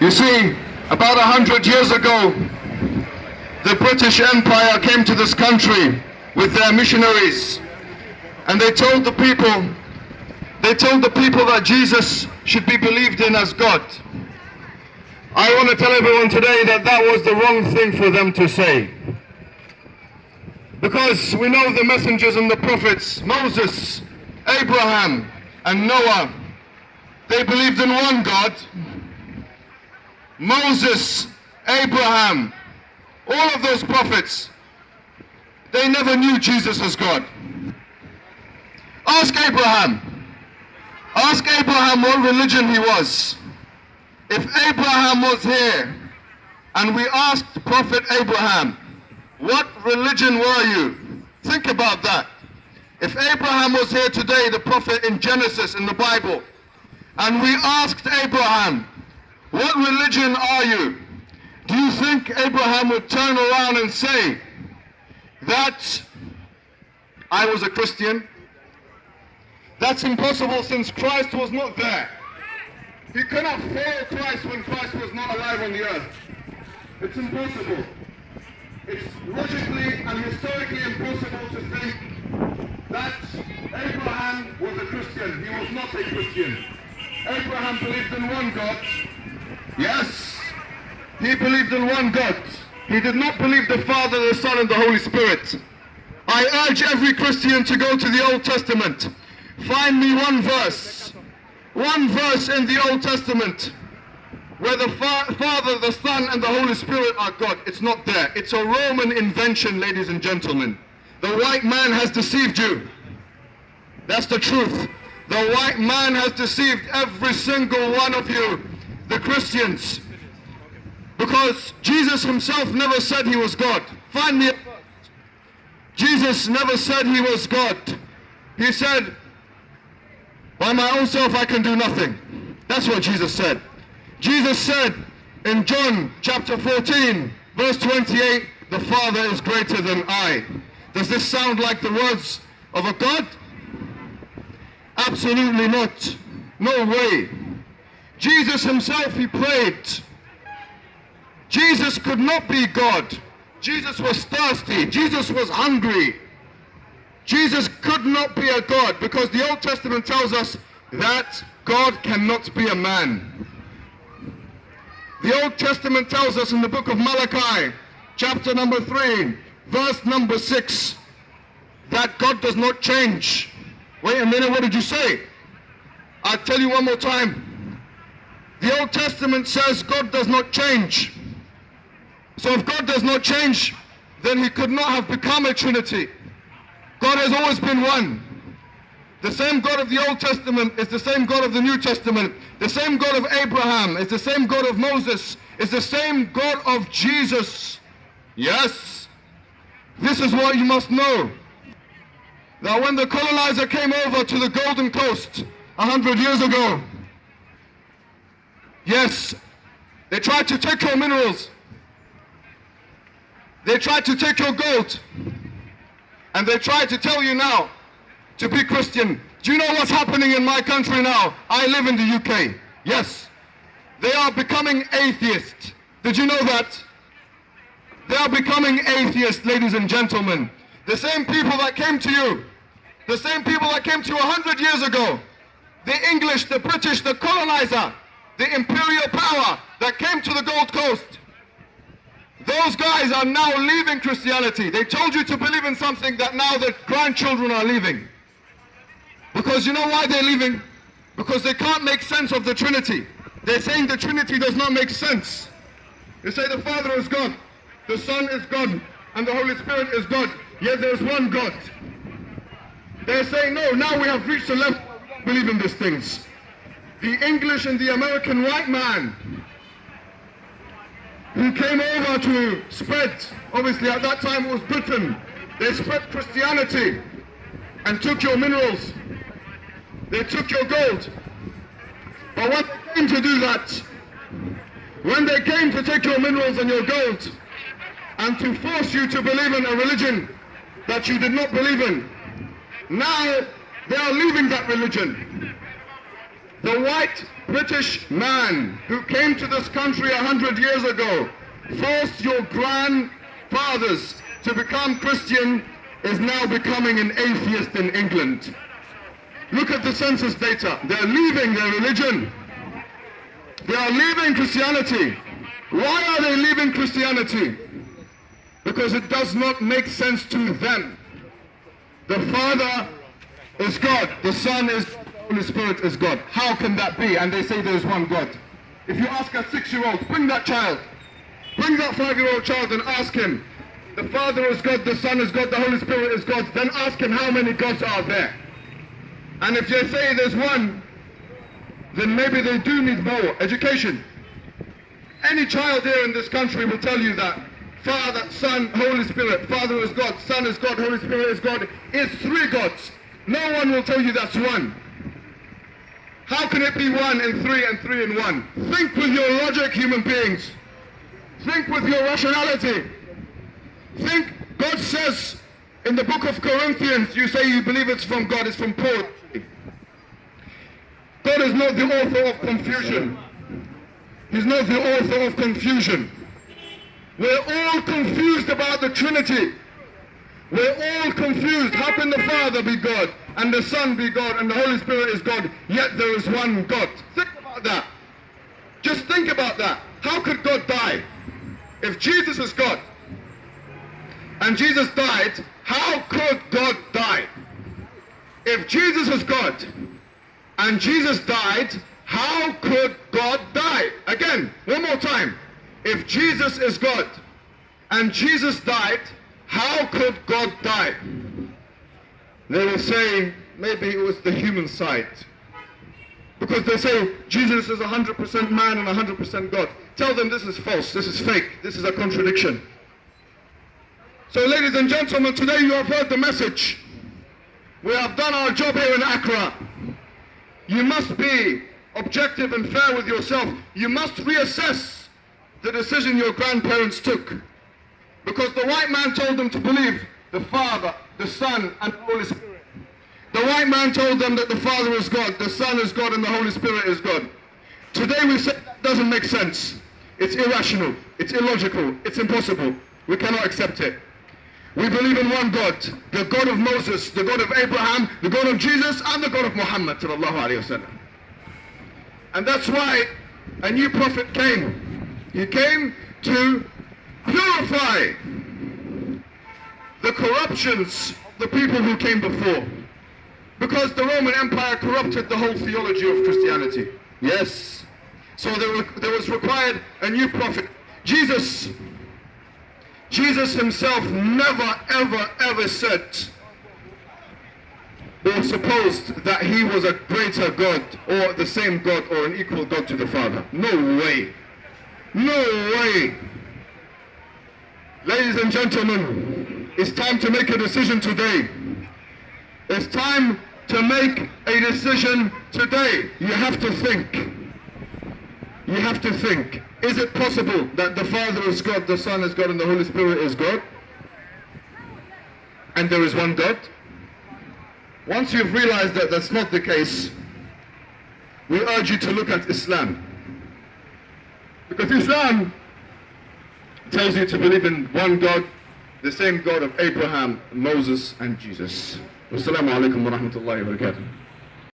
You see, about 100 years ago, the British Empire came to this country with their missionaries, and they told the people that Jesus should be believed in as God. I want to tell everyone today that that was the wrong thing for them to say. Because we know the messengers and the prophets, Moses, Abraham, and Noah, they believed in one God. Moses, Abraham, all of those prophets, they never knew Jesus as God. Ask Abraham what religion he was. If Abraham was here and we asked Prophet Abraham, what religion were you? Think about that. If Abraham was here today, the prophet in Genesis in the Bible, and we asked Abraham, what religion are you? Do you think Abraham would turn around and say that I was a Christian? That's impossible, since Christ was not there. He cannot follow Christ when Christ was not alive on the earth. It's impossible. It's logically and historically impossible to think that Abraham was a Christian. He was not a Christian. Abraham believed in one God. Yes, he believed in one God. He did not believe the Father, the Son, and the Holy Spirit. I urge every Christian to go to the Old Testament. Find me one verse in the Old Testament where the Father, the Son, and the Holy Spirit are God. It's not there. It's a Roman invention, ladies and gentlemen. The white man has deceived you. That's the truth. The white man has deceived every single one of you, the Christians. Because Jesus himself never said he was God. Find me a verse. Jesus never said he was God. He said, by my own self I can do nothing. That's what Jesus said. Jesus said in John chapter 14, verse 28, the Father is greater than I. Does this sound like the words of a God? Absolutely not. No way. Jesus himself, he prayed. Jesus could not be God. Jesus was thirsty. Jesus was hungry. Jesus could not be a God, because the Old Testament tells us that God cannot be a man. The Old Testament tells us in the book of Malachi, chapter number 3, verse number 6, that God does not change. Wait a minute, what did you say? I'll tell you one more time. The Old Testament says God does not change. So if God does not change, then he could not have become a Trinity. God has always been one. The same God of the Old Testament is the same God of the New Testament. The same God of Abraham is the same God of Moses, is the same God of Jesus. Yes, this is what you must know. That when the colonizer came over to the Golden Coast 100 years ago, yes, they tried to take your minerals. They tried to take your gold. And they try to tell you now to be Christian. Do you know what's happening in my country now? I live in the UK. Yes. They are becoming atheists. Did you know that? They are becoming atheists, ladies and gentlemen. The same people that came to you, the same people that came to you 100 years ago, the English, the British, the colonizer, the imperial power that came to the Gold Coast, those guys are now leaving Christianity. They told you to believe in something that now the grandchildren are leaving. Because you know why they're leaving? Because they can't make sense of the Trinity. They're saying the Trinity does not make sense. They say the Father is God, the Son is God, and the Holy Spirit is God. Yet there's one God. They're saying, no, now we have reached the level where we don't believe in these things. The English and the American white man who came over to spread, obviously at that time it was Britain, they spread Christianity and took your minerals, they took your gold. But when they came to do that, when they came to take your minerals and your gold and to force you to believe in a religion that you did not believe in, now they are leaving that religion. The white British man who came to this country 100 years ago forced your grandfathers to become Christian is now becoming an atheist in England. Look at the census data. They're leaving their religion. They are leaving Christianity. Why are they leaving Christianity? Because it does not make sense to them. The Father is God, the Son is God, the Holy Spirit is God. How can that be? And they say there is one God. If you ask a 6-year-old, bring that child, bring that 5-year-old child and ask him, the Father is God, the Son is God, the Holy Spirit is God, then ask him how many gods are there. And if they say there's one, then maybe they do need more education. Any child here in this country will tell you that Father, Son, Holy Spirit, Father is God, Son is God, Holy Spirit is God, is 3 gods. No one will tell you that's one. How can it be 1 and 3 and 3 and 1? Think with your logic, human beings. Think with your rationality. Think, God says in the book of Corinthians, you say you believe it's from God, it's from Paul. God is not the author of confusion. He's not the author of confusion. We're all confused about the Trinity. We're all confused. How can the Father be God, and the Son be God, and the Holy Spirit is God, yet there is one God? Think about that. Just think about that. How could God die? If Jesus is God, and Jesus died, how could God die? If Jesus is God, and Jesus died, how could God die? Again, one more time. If Jesus is God, and Jesus died, how could God die? They will say, maybe it was the human side. Because they say, Jesus is 100% man and 100% God. Tell them this is false, this is fake, this is a contradiction. So ladies and gentlemen, today you have heard the message. We have done our job here in Accra. You must be objective and fair with yourself. You must reassess the decision your grandparents took. Because the white man told them to believe the Father, the Son, and the Holy Spirit. The white man told them that the Father is God, the Son is God, and the Holy Spirit is God. Today we say that doesn't make sense. It's irrational, it's illogical, it's impossible. We cannot accept it. We believe in one God, the God of Moses, the God of Abraham, the God of Jesus, and the God of Mohammad sallallahu alaihi wasallam. And that's why a new prophet came. He came to purify the corruptions of the people who came before. Because the Roman Empire corrupted the whole theology of Christianity. Yes. So there was required a new prophet. Jesus himself never, ever said or supposed that he was a greater God or the same God or an equal God to the Father. No way. No way. Ladies and gentlemen, it's time to make a decision today. It's time to make a decision today. You have to think. You have to think. Is it possible that the Father is God, the Son is God, and the Holy Spirit is God? And there is one God? Once you've realized that that's not the case, we urge you to look at Islam. Because Islam tells you to believe in one God, the same God of Abraham, Moses, and Jesus. Wassalamu alaikum wa rahmatullahi wa barakatuh.